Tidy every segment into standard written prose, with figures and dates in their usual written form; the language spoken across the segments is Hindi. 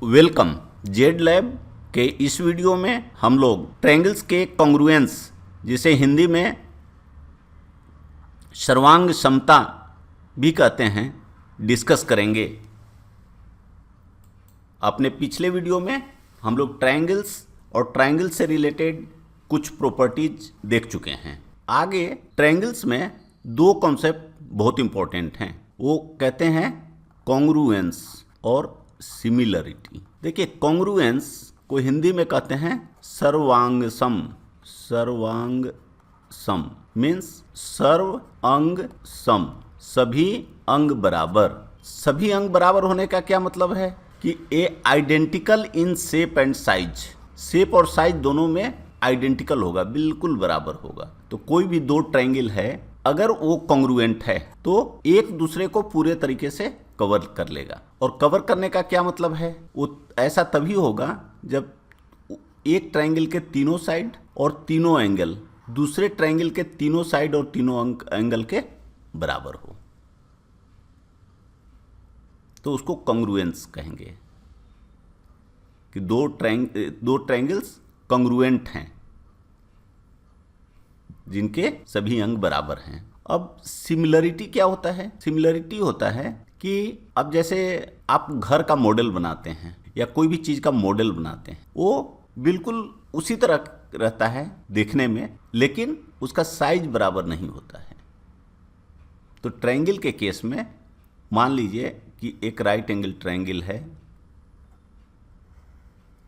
वेलकम। जेड लैब के इस वीडियो में हम लोग ट्रायंगल्स के कॉन्ग्रुएंस, जिसे हिंदी में सर्वांग समता भी कहते हैं, डिस्कस करेंगे। अपने पिछले वीडियो में हम लोग ट्रायंगल्स और ट्रायंगल से रिलेटेड कुछ प्रॉपर्टीज देख चुके हैं। आगे ट्रायंगल्स में दो कॉन्सेप्ट बहुत इंपॉर्टेंट हैं, वो कहते हैं कॉन्ग्रुएंस और सिमिलरिटी। देखिए, कॉन्ग्रुएंस को हिंदी में कहते हैं सर्वांग सम। सर्वांग सम मीन्स सर्व अंग सम, सभी अंग बराबर। सभी अंग बराबर होने का क्या मतलब है कि a identical in shape and size. Shape और साइज दोनों में आइडेंटिकल होगा, बिल्कुल बराबर होगा। तो कोई भी दो ट्रायंगल है, अगर वो कॉन्ग्रुएंट है तो एक दूसरे को पूरे तरीके से कवर कर लेगा। और कवर करने का क्या मतलब है, वो ऐसा तभी होगा जब एक ट्रायंगल के तीनों साइड और तीनों एंगल दूसरे ट्रायंगल के तीनों साइड और तीनों एंगल के बराबर हो, तो उसको कॉन्ग्रुएंस कहेंगे कि दो ट्रायंगल्स कॉन्ग्रुएंट हैं जिनके सभी अंग बराबर हैं। अब सिमिलरिटी क्या होता है? सिमिलरिटी होता है कि अब जैसे आप घर का मॉडल बनाते हैं या कोई भी चीज़ का मॉडल बनाते हैं, वो बिल्कुल उसी तरह रहता है देखने में, लेकिन उसका साइज बराबर नहीं होता है। तो ट्रायंगल के केस में मान लीजिए कि एक राइट एंगल ट्रायंगल है,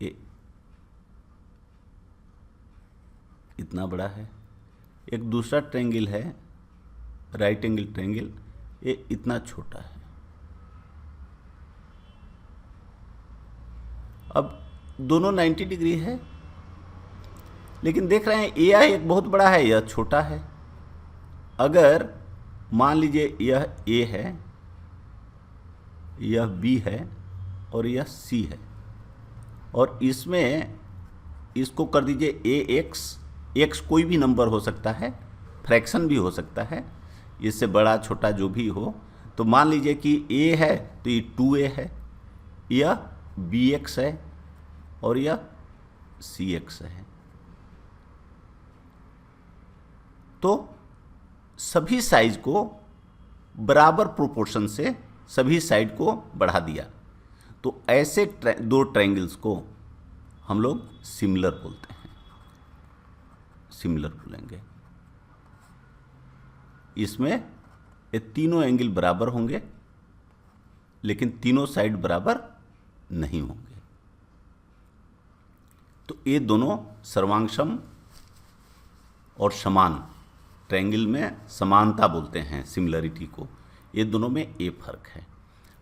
ये इतना बड़ा है। एक दूसरा ट्रायंगल है राइट एंगल ट्रायंगल, ये इतना छोटा है। अब दोनों 90 डिग्री है, लेकिन देख रहे हैं ए एक बहुत बड़ा है, यह छोटा है। अगर मान लीजिए यह ए है, यह बी है और यह सी है, और इसमें इसको कर दीजिए ए एक्स। एक्स कोई भी नंबर हो सकता है, फ्रैक्शन भी हो सकता है, इससे बड़ा छोटा जो भी हो। तो मान लीजिए कि ए है तो ये 2a है, यह बी एक्स है और यह सी एक्स है। तो सभी साइज को बराबर प्रोपोर्शन से सभी साइड को बढ़ा दिया, तो ऐसे दो ट्रायंगल्स को हम लोग सिमिलर बोलते हैं, सिमिलर बोलेंगे। इसमें ये तीनों एंगल बराबर होंगे, लेकिन तीनों साइड बराबर नहीं होंगे। तो ये दोनों सर्वांगसम और समान, ट्रायंगल में समानता बोलते हैं सिमिलरिटी को। ये दोनों में ये फर्क है।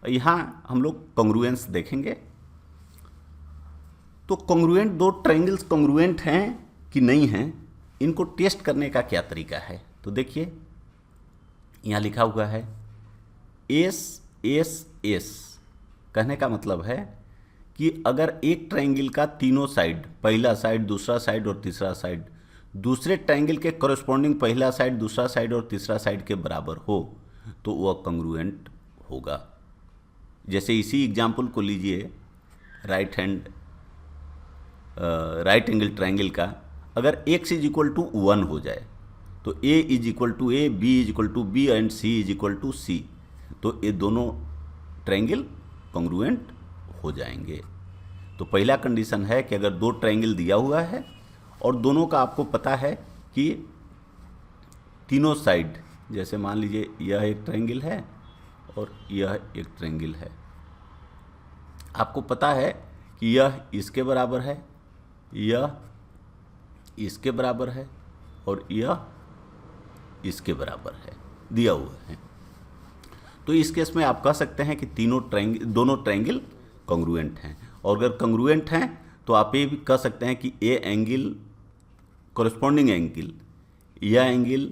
यहाँ हम लोग कॉन्ग्रुएंस देखेंगे। तो कॉन्ग्रुएंट दो ट्रायंगल्स कॉन्ग्रुएंट हैं कि नहीं हैं, इनको टेस्ट करने का क्या तरीका है? तो देखिए, यहाँ लिखा हुआ है एस एस एस। कहने का मतलब है कि अगर एक ट्रायंगल का तीनों साइड, पहला साइड, दूसरा साइड और तीसरा साइड, दूसरे ट्रायंगल के कॉरस्पॉन्डिंग पहला साइड, दूसरा साइड और तीसरा साइड के बराबर हो, तो वह कॉन्ग्रुएंट होगा। जैसे इसी एग्जाम्पल को लीजिए, राइट एंगल ट्रायंगल का, अगर x इज इक्वल टू 1 हो जाए तो a is equal to a, b is equal to b and c is equal to c, तो ये दोनों ट्रायंगल कॉन्ग्रुएंट हो जाएंगे। तो पहला कंडीशन है कि अगर दो ट्रायंगल दिया हुआ है और दोनों का आपको पता है कि तीनों साइड, जैसे मान लीजिए यह एक ट्रायंगल है और यह एक ट्रायंगल है, आपको पता है कि यह इसके बराबर है, यह इसके बराबर है और यह इसके बराबर है, दिया हुआ है। तो इस केस में आप कह सकते हैं कि दोनों ट्रायंगल कॉन्ग्रुएंट हैं। और अगर कॉन्ग्रुएंट हैं तो आप ये भी कह सकते हैं कि ए एंगल, कॉरस्पॉन्डिंग एंगल, यह एंगल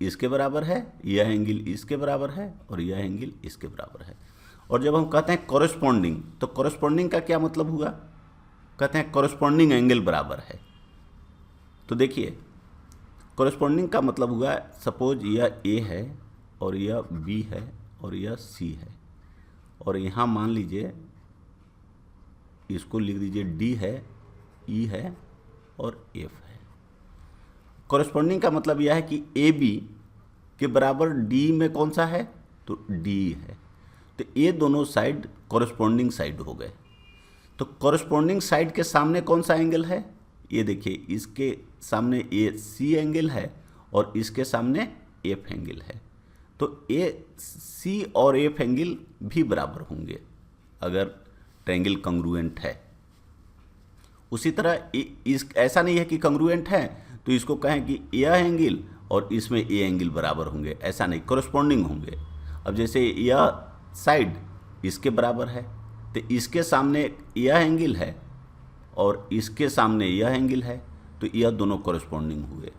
इसके बराबर है, यह एंगल इसके बराबर है और यह एंगल इसके बराबर है। और जब हम कहते हैं कॉरस्पॉन्डिंग, तो कॉरस्पॉन्डिंग का क्या मतलब हुआ? कहते हैं कॉरस्पॉन्डिंग एंगल बराबर है। तो देखिए, कॉरस्पॉन्डिंग का मतलब हुआ, सपोज यह ए है और यह बी है और यह सी है, और यहाँ मान लीजिए इसको लिख दीजिए डी है, ई है और एफ है। कॉरेस्पॉन्डिंग का मतलब यह है कि ए बी के बराबर डी में कौन सा है, तो डी है। तो ये दोनों साइड कॉरेस्पॉन्डिंग साइड हो गए। तो कॉरेस्पॉन्डिंग साइड के सामने कौन सा एंगल है, ये देखिए, इसके सामने ए सी एंगल है और इसके सामने एफ एंगल है। तो ए सी और एफ एंगल भी बराबर होंगे अगर ट्रायंगल कंग्रुएंट है। उसी तरह ऐसा नहीं है कि कंग्रुएंट है तो इसको कहें कि यह एंगल और इसमें ए एंगल बराबर होंगे, ऐसा नहीं, कॉरेस्पॉन्डिंग होंगे। अब जैसे यह साइड इसके बराबर है तो इसके सामने यह एंगल है और इसके सामने यह एंगल है, तो यह दोनों कॉरेस्पॉन्डिंग हुए।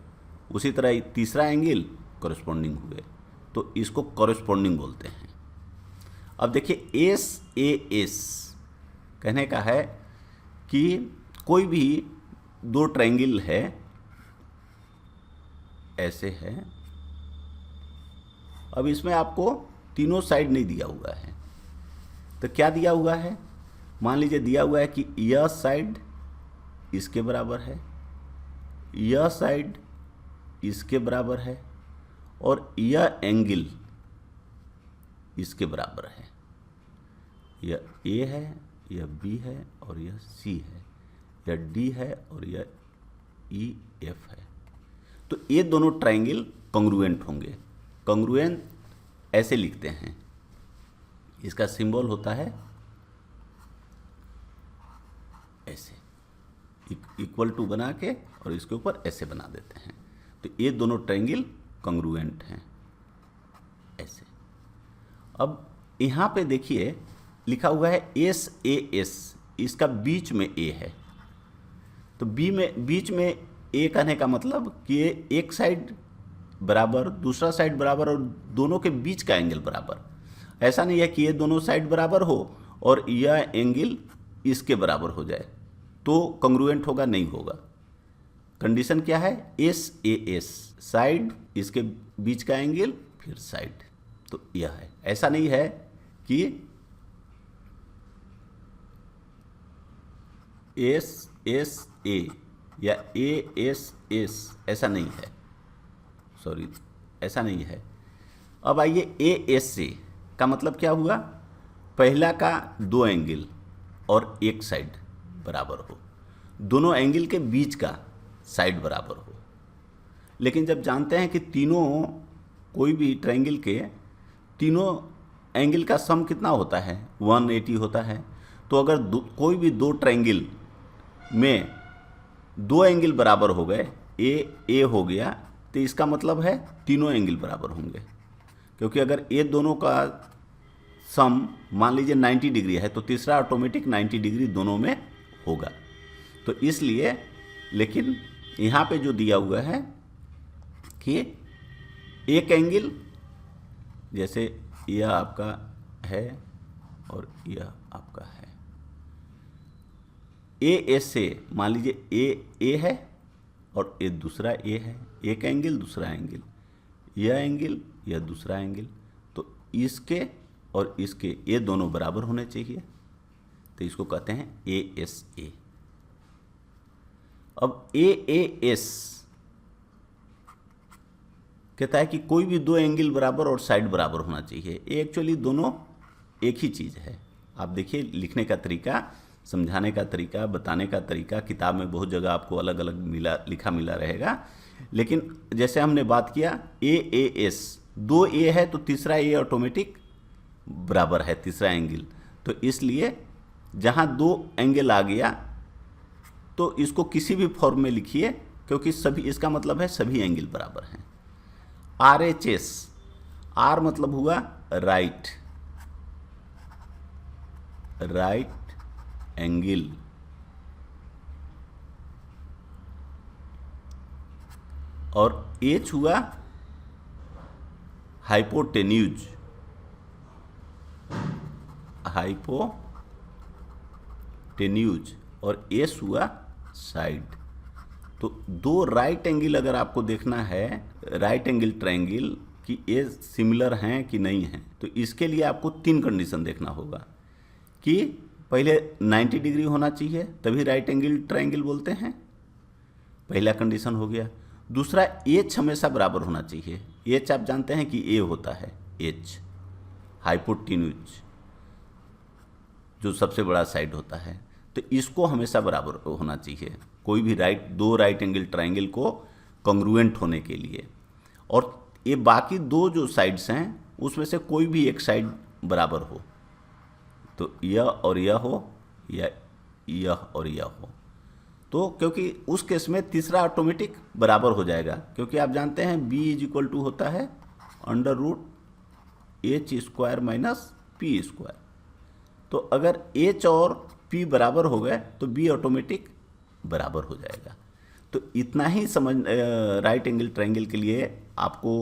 उसी तरह तीसरा एंगल कॉरेस्पॉन्डिंग हुए, तो इसको कॉरेस्पॉन्डिंग बोलते हैं। अब देखिए एस ए एस कहने का है कि कोई भी दो ट्रायंगल है, ऐसे है। अब इसमें आपको तीनों साइड नहीं दिया हुआ है, तो क्या दिया हुआ है, मान लीजिए दिया हुआ है कि यह साइड इसके बराबर है, यह साइड इसके बराबर है और यह एंगल इसके बराबर है। यह ए है, यह बी है और यह सी है, यह डी है और यह ई एफ है। तो ये दोनों ट्रायंगल कंग्रुएंट होंगे। कंग्रुएंट ऐसे लिखते हैं, इसका सिंबल होता है ऐसे, इक्वल टू बना के और इसके ऊपर ऐसे बना देते हैं। तो ये दोनों ट्रायंगल कंग्रुएंट हैं ऐसे। अब यहाँ पे देखिए लिखा हुआ है एस ए एस, इसका बीच में ए है। तो बीच में ए कहने का मतलब कि ये एक साइड बराबर, दूसरा साइड बराबर और दोनों के बीच का एंगल बराबर। ऐसा नहीं है कि ये दोनों साइड बराबर हो और यह एंगल इसके बराबर हो जाए तो कंग्रुएंट होगा, नहीं होगा। कंडीशन क्या है, एस ए एस, साइड इसके बीच का एंगल फिर साइड, तो यह है। ऐसा नहीं है कि एस एस ए या ए एस एस, ऐसा नहीं है, सॉरी ऐसा नहीं है। अब आइए ए एस से का मतलब क्या हुआ, पहला का दो एंगल और एक साइड बराबर हो, दोनों एंगल के बीच का साइड बराबर हो। लेकिन जब जानते हैं कि तीनों, कोई भी ट्रायंगल के तीनों एंगल का सम कितना होता है, 180 होता है। तो अगर कोई भी दो ट्रायंगल में दो एंगल बराबर हो गए, ए हो गया, तो इसका मतलब है तीनों एंगल बराबर होंगे। क्योंकि अगर ये दोनों का सम मान लीजिए 90 डिग्री है तो तीसरा ऑटोमेटिक 90 डिग्री दोनों में होगा। तो इसलिए, लेकिन यहाँ पे जो दिया हुआ है कि एक एंगल, जैसे यह आपका है और यह आपका है, ए एस से मान लीजिए ए है और ए दूसरा ए है, एक एंगल दूसरा एंगल, यह एंगल यह दूसरा एंगल, तो इसके और इसके ये दोनों बराबर होने चाहिए, तो इसको कहते हैं ए एस ए। अब ए एस कहता है कि कोई भी दो एंगल बराबर और साइड बराबर होना चाहिए। ये एक्चुअली दोनों एक ही चीज़ है। आप देखिए लिखने का तरीका, समझाने का तरीका, बताने का तरीका, किताब में बहुत जगह आपको अलग अलग लिखा मिला रहेगा। लेकिन जैसे हमने बात किया ए एस, दो ए है तो तीसरा ए ऑटोमेटिक बराबर है, तीसरा एंगल। तो इसलिए जहाँ दो एंगल आ गया तो इसको किसी भी फॉर्म में लिखिए, क्योंकि सभी, इसका मतलब है सभी एंगल बराबर हैं। आर एच एस, आर मतलब हुआ राइट एंगल, और एच हुआ हाइपोटेन्यूज, और एस हुआ साइड। तो दो राइट एंगल अगर आपको देखना है, राइट एंगल ट्रायंगल कि ये सिमिलर हैं कि नहीं हैं, तो इसके लिए आपको तीन कंडीशन देखना होगा कि पहले 90 डिग्री होना चाहिए, तभी राइट एंगल ट्रायंगल बोलते हैं। पहला कंडीशन हो गया। दूसरा, एच हमेशा बराबर होना चाहिए। एच आप जानते हैं कि ए होता है, एच हाइपोटेन्यूज जो सबसे बड़ा साइड होता है, तो इसको हमेशा बराबर होना चाहिए कोई भी दो राइट एंगल ट्रायंगल को कॉन्ग्रुएंट होने के लिए। और ये बाकी दो जो साइड्स हैं उसमें से कोई भी एक साइड बराबर हो, तो यह और यह हो या यह और यह हो, तो क्योंकि उस केस में तीसरा ऑटोमेटिक बराबर हो जाएगा, क्योंकि आप जानते हैं b इज इक्वल टू होता है √h² माइनस p²। तो अगर h और p बराबर हो गए तो b ऑटोमेटिक बराबर हो जाएगा। तो इतना ही समझ राइट एंगल ट्रायंगल के लिए आपको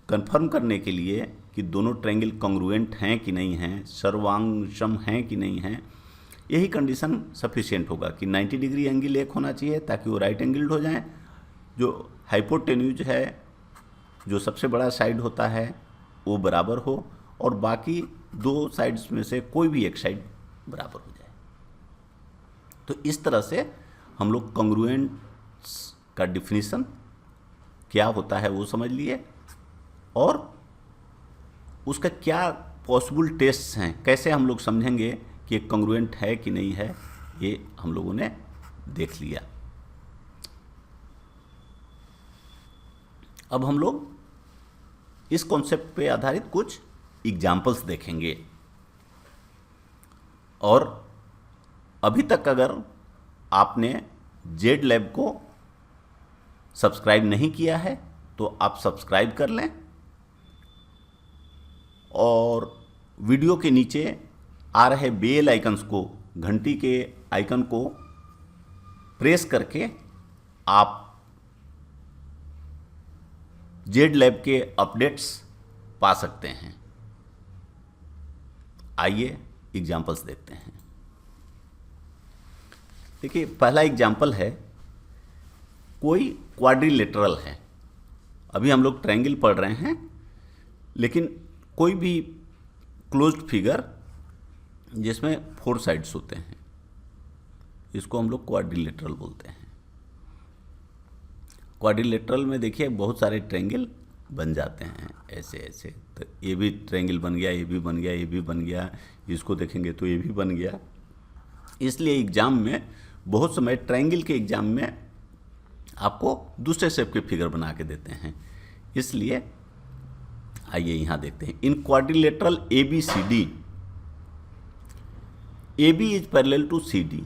कंफर्म करने के लिए कि दोनों ट्रायंगल कॉन्ग्रुएंट हैं कि नहीं हैं, सर्वांगसम हैं कि नहीं हैं, यही कंडीशन सफिशिएंट होगा कि 90 डिग्री एंगल एक होना चाहिए ताकि वो राइट एंगल्ड हो जाएं। जो हाइपोटेन्यूज है, जो सबसे बड़ा साइड होता है, वो बराबर हो, और बाकी दो साइड्स में से कोई भी एक साइड बराबर हो जाए। तो इस तरह से हम लोग कॉन्ग्रुएंस का डिफिनीशन क्या होता है वो समझ लिए, और उसका क्या पॉसिबल टेस्ट्स हैं, कैसे हम लोग समझेंगे कि एक कॉन्ग्रुएंट है कि नहीं है, ये हम लोगों ने देख लिया। अब हम लोग इस कॉन्सेप्ट पे आधारित कुछ एग्जाम्पल्स देखेंगे। और अभी तक अगर आपने जेड लैब को सब्सक्राइब नहीं किया है तो आप सब्सक्राइब कर लें, और वीडियो के नीचे आ रहे बेल आइकन्स को, घंटी के आइकन को प्रेस करके आप जेड लैब के अपडेट्स पा सकते हैं। आइए एग्जाम्पल्स देखते हैं। देखिए, पहला एग्जाम्पल है, कोई क्वाड्रिलेटरल है। अभी हम लोग ट्रायंगल पढ़ रहे हैं, लेकिन कोई भी क्लोज्ड फिगर जिसमें 4 साइड्स होते हैं, इसको हम लोग क्वाड्रिलेटरल बोलते हैं। क्वाड्रिलेटरल में देखिए बहुत सारे ट्रायंगल बन जाते हैं ऐसे ऐसे, तो ये भी ट्रायंगल बन गया, ये भी बन गया, ये भी बन गया, इसको देखेंगे तो ये भी बन गया। इसलिए एग्जाम में बहुत समय ट्रायंगल के एग्जाम में आपको दूसरे शेप के फिगर बना के देते हैं। इसलिए आइए यहाँ देखते हैं। In quadrilateral ABCD, AB is parallel to CD।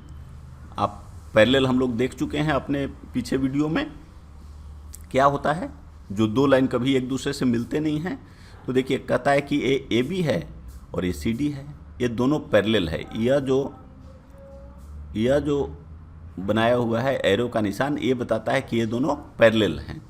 आप पैरेलल हम लोग देख चुके हैं अपने पीछे वीडियो में। क्या होता है, जो दो लाइन कभी एक दूसरे से मिलते नहीं हैं, तो देखिए कहता है कि ये AB है और ये CD है, ये दोनों पैरेलल है। यह जो बनाया हुआ है एरो का निशान, ये बताता है कि ये दोनों पैरेलल हैं।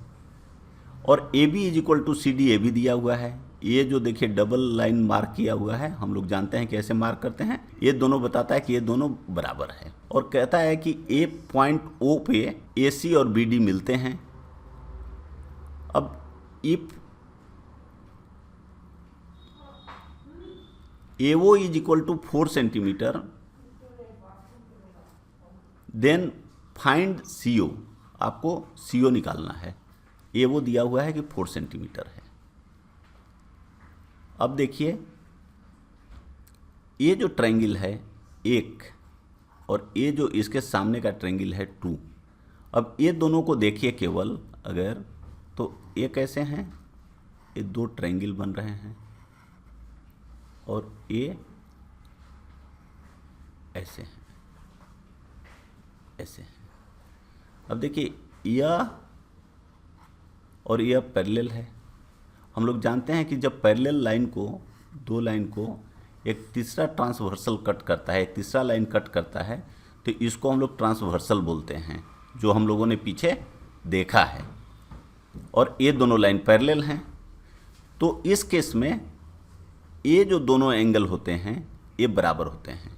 और AB is equal to CD ये भी दिया हुआ है। ये जो देखिए डबल लाइन मार्क किया हुआ है, हम लोग जानते हैं कैसे मार्क करते हैं, ये दोनों बताता है कि ये दोनों बराबर है। और कहता है कि A पॉइंट O पे AC और BD मिलते हैं। अब if AO is equal to 4 centimetre, then find CO। आपको CO निकालना है। AO दिया हुआ है कि 4 सेंटीमीटर है। अब देखिए, ये जो ट्रायंगल है 1, और ये जो इसके सामने का ट्रायंगल है 2। अब ये दोनों को देखिए केवल अगर, तो ये कैसे हैं, ये दो ट्रायंगल बन रहे हैं, और ये ऐसे हैं, ऐसे हैं। अब देखिए, यह और यह पैरेलल है। हम लोग जानते हैं कि जब पैरेलल लाइन को, दो लाइन को एक तीसरा ट्रांसवर्सल कट करता है, एक तीसरा लाइन कट करता है, तो इसको हम लोग ट्रांसवर्सल बोलते हैं, जो हम लोगों ने पीछे देखा है। और ये दोनों लाइन पैरेलल हैं, तो इस केस में ये जो दोनों एंगल होते हैं ये बराबर होते हैं।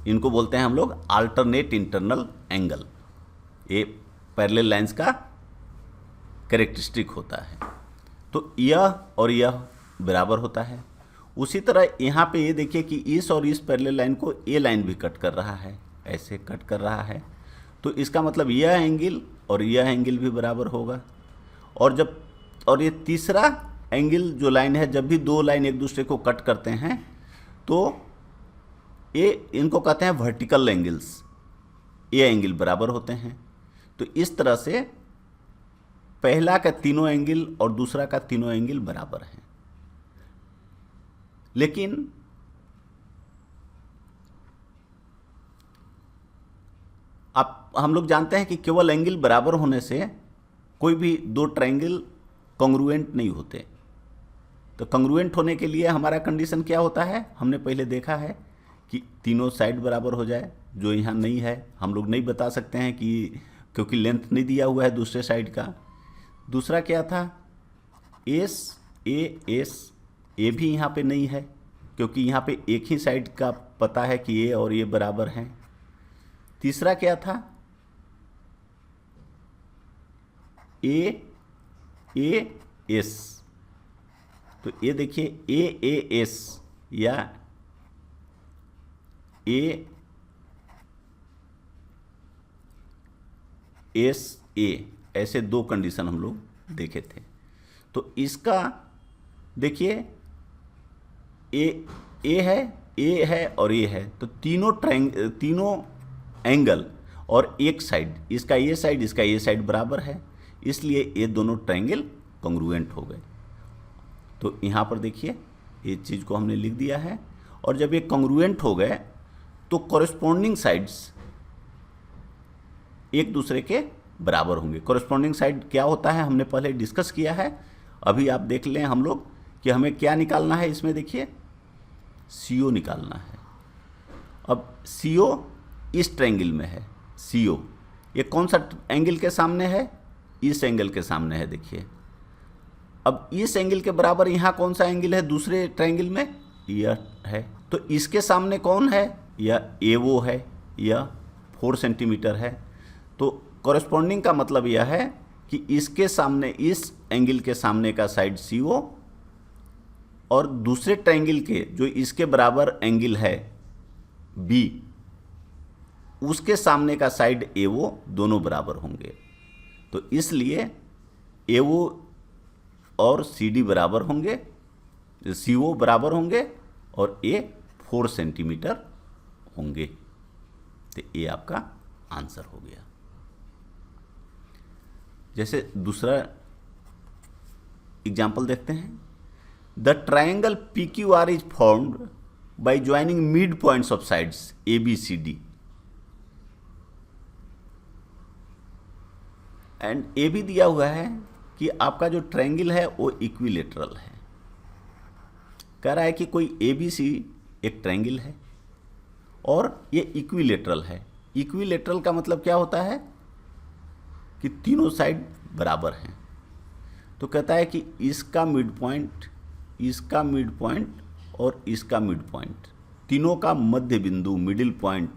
इनको बोलते हैं हम लोग अल्टरनेट इंटरनल एंगल। ये पैरेलल लाइंस का कैरेक्टरिस्टिक होता है। तो यह और यह बराबर होता है। उसी तरह यहाँ पे ये देखिए कि इस और इस पैरेलल लाइन को ए लाइन भी कट कर रहा है, ऐसे कट कर रहा है। तो इसका मतलब यह एंगल और यह एंगल भी बराबर होगा। और ये तीसरा एंगल जो लाइन है, जब भी दो लाइन एक दूसरे को कट करते हैं तो ये इनको कहते हैं वर्टिकल एंगल्स, ये एंगल बराबर होते हैं। तो इस तरह से पहला का तीनों एंगल और दूसरा का तीनों एंगल बराबर हैं। लेकिन हम लोग जानते हैं कि केवल एंगल बराबर होने से कोई भी दो ट्रायंगल कॉन्ग्रुएंट नहीं होते। तो कॉन्ग्रुएंट होने के लिए हमारा कंडीशन क्या होता है, हमने पहले देखा है कि तीनों साइड बराबर हो जाए, जो यहाँ नहीं है। हम लोग नहीं बता सकते हैं कि क्योंकि लेंथ नहीं दिया हुआ है दूसरे साइड का। दूसरा क्या था, एस ए भी यहाँ पे नहीं है, क्योंकि यहाँ पे एक ही साइड का पता है कि ये और ये बराबर हैं। तीसरा क्या था, ए एस, तो ये देखिए ए एस या ए एस ए, ऐसे दो कंडीशन हम लोग देखे थे। तो इसका देखिए ए है और ये है, तो तीनों एंगल और एक साइड, इसका ये साइड इसका ये साइड बराबर है, इसलिए ये दोनों ट्रायंगल कॉन्ग्रुएंट हो गए। तो यहाँ पर देखिए ये चीज़ को हमने लिख दिया है। और जब ये कॉन्ग्रुएंट हो गए तो कॉरेस्पॉन्डिंग साइड्स एक दूसरे के बराबर होंगे। कॉरेस्पॉन्डिंग साइड क्या होता है हमने पहले डिस्कस किया है, अभी आप देख लें हम लोग कि हमें क्या निकालना है। इसमें देखिए CO निकालना है। अब CO इस ट्रायंगल में है, CO ये कौन सा एंगल के सामने है, इस एंगल के सामने है। देखिए अब इस एंगल के बराबर यहाँ कौन सा एंगल है दूसरे ट्रायंगल में, यह है। तो इसके सामने कौन है, यह AO है, यह 4 सेंटीमीटर है। तो कॉरेस्पॉन्डिंग का मतलब यह है कि इसके सामने, इस एंगल के सामने का साइड CO और दूसरे ट्रायंगल के जो इसके बराबर एंगल है B, उसके सामने का साइड AO दोनों बराबर होंगे। तो इसलिए AO और CD बराबर होंगे, CO बराबर होंगे और A 4 सेंटीमीटर होंगे। तो ये आपका आंसर हो गया। जैसे दूसरा एग्जाम्पल देखते हैं। The triangle PQR is formed by joining mid points of sides ABCD and ये भी दिया हुआ है कि आपका जो ट्रायंगल है वो इक्विलेटरल है। कह रहा है कि कोई ABC एक ट्रायंगल है और ये इक्विलेटरल है। इक्विलेटरल का मतलब क्या होता है कि तीनों साइड बराबर हैं। तो कहता है कि इसका मिड पॉइंट, इसका मिड पॉइंट और इसका मिड पॉइंट, तीनों का मध्य बिंदु मिडिल पॉइंट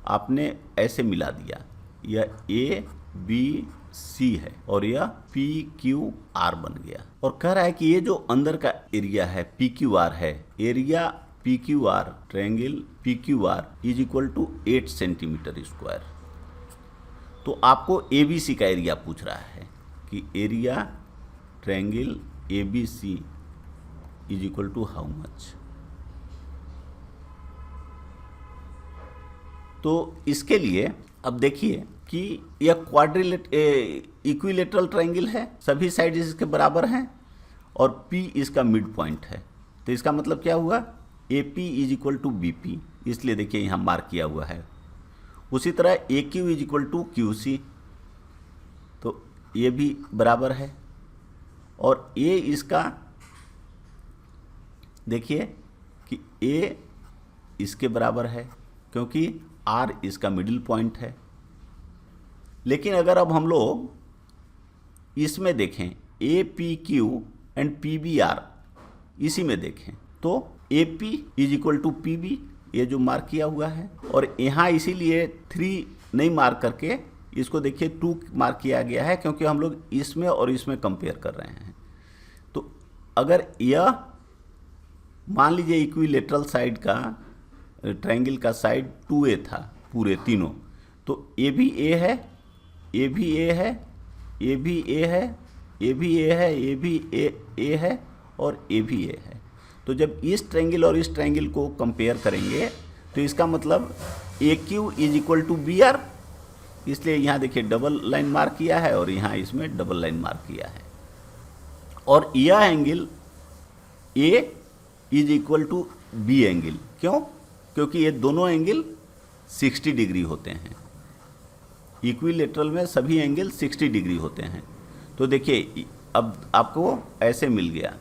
आपने ऐसे मिला दिया। यह ABC है और यह PQR बन गया। और कह रहा है कि ये जो अंदर का एरिया है PQR है, area PQR triangle PQR is equal to 8 centimetre square. तो आपको ABC का एरिया पूछ रहा है कि area triangle ABC is equal to how much. तो इसके लिए अब देखिए कि यह इक्विलेटरल ट्रायंगल है, सभी साइड इसके बराबर हैं और P इसका मिड पॉइंट है। तो इसका मतलब क्या हुआ, AP is equal to BP, इसलिए देखिए यहाँ मार्क किया हुआ है। उसी तरह AQ is equal to QC, तो ये भी बराबर है। और A इसका देखिए कि A इसके बराबर है क्योंकि R इसका मिडिल पॉइंट है। लेकिन अगर अब हम लोग इसमें देखें APQ एंड PBR, इसी में देखें तो AP is equal to PB, ये जो मार्क किया हुआ है। और यहाँ इसीलिए 3 नहीं मार्क करके इसको देखिए 2 मार्क किया गया है, क्योंकि हम लोग इसमें और इसमें कंपेयर कर रहे हैं। तो अगर यह मान लीजिए इक्विलेटरल साइड का ट्रायंगल का साइड 2a था पूरे तीनों, तो ए भी ए है, ए भी ए है, ए भी ए है, ए भी ए है, ए भी ए है और ए भी ए है। तो जब इस ट्रायंगल और इस ट्रायंगल को कंपेयर करेंगे तो इसका मतलब A Q is equal to B R, इसलिए यहाँ देखिए डबल लाइन मार्क किया है और यहाँ इसमें डबल लाइन मार्क किया है। और यह angle A is equal to B angle, क्यों? क्योंकि ये दोनों एंगल 60 डिग्री होते हैं। इक्विलेटरल में सभी एंगल 60 डिग्री होते हैं। तो देखिए अब आपको ऐसे मिल गया,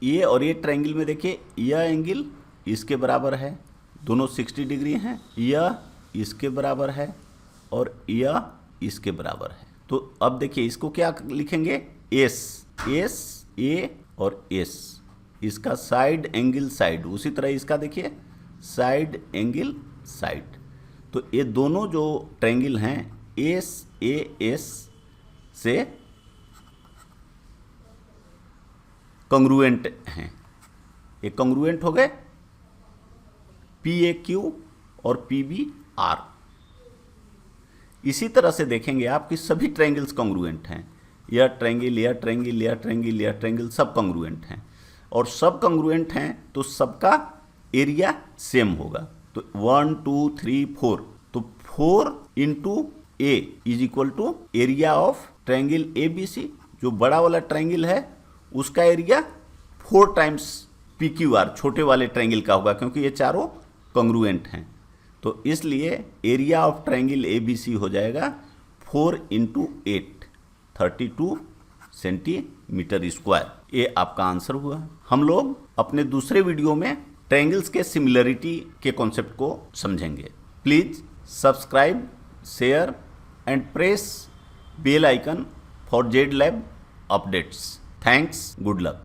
ये और ये ट्रायंगल में देखिए यह एंगल इसके बराबर है, दोनों 60 डिग्री हैं, यह इसके बराबर है और यह इसके बराबर है। तो अब देखिए इसको क्या लिखेंगे, एस, एस ए और एस, इसका साइड एंगल साइड, उसी तरह इसका देखिए साइड एंगल साइड। तो ये दोनों जो ट्रायंगल हैं एस ए एस से कंग्रुएंट हैं, ये कंग्रुएंट हो गए, पी ए क्यू और पी बी आर। इसी तरह से देखेंगे आप कि सभी ट्रायंगल्स कंग्रुएंट हैं, यह ट्रायंगल, यह ट्रायंगल, यह ट्रायंगल, यह ट्रायंगल, सब कंग्रुएंट हैं। और सब कंग्रुएंट हैं तो सबका एरिया सेम होगा। तो 1 2 3 4, तो 4 into A is equal to area of triangle A B C. जो बड़ा वाला ट्रायंगल है उसका area 4 times P Q R छोटे वाले ट्रायंगल का होगा, क्योंकि ये चारों कंग्रुएंट हैं। तो इसलिए area of triangle A B C हो जाएगा 4 इंटू 8, 32 सेंटीमीटर स्क्वायर। ये आपका आंसर हुआ। हम लोग अपने दूसरे वीडियो में ट्रायंगल्स के सिमिलरिटी के कॉन्सेप्ट को समझेंगे। Please subscribe, share and press bell icon for Z lab updates. Thanks, good luck.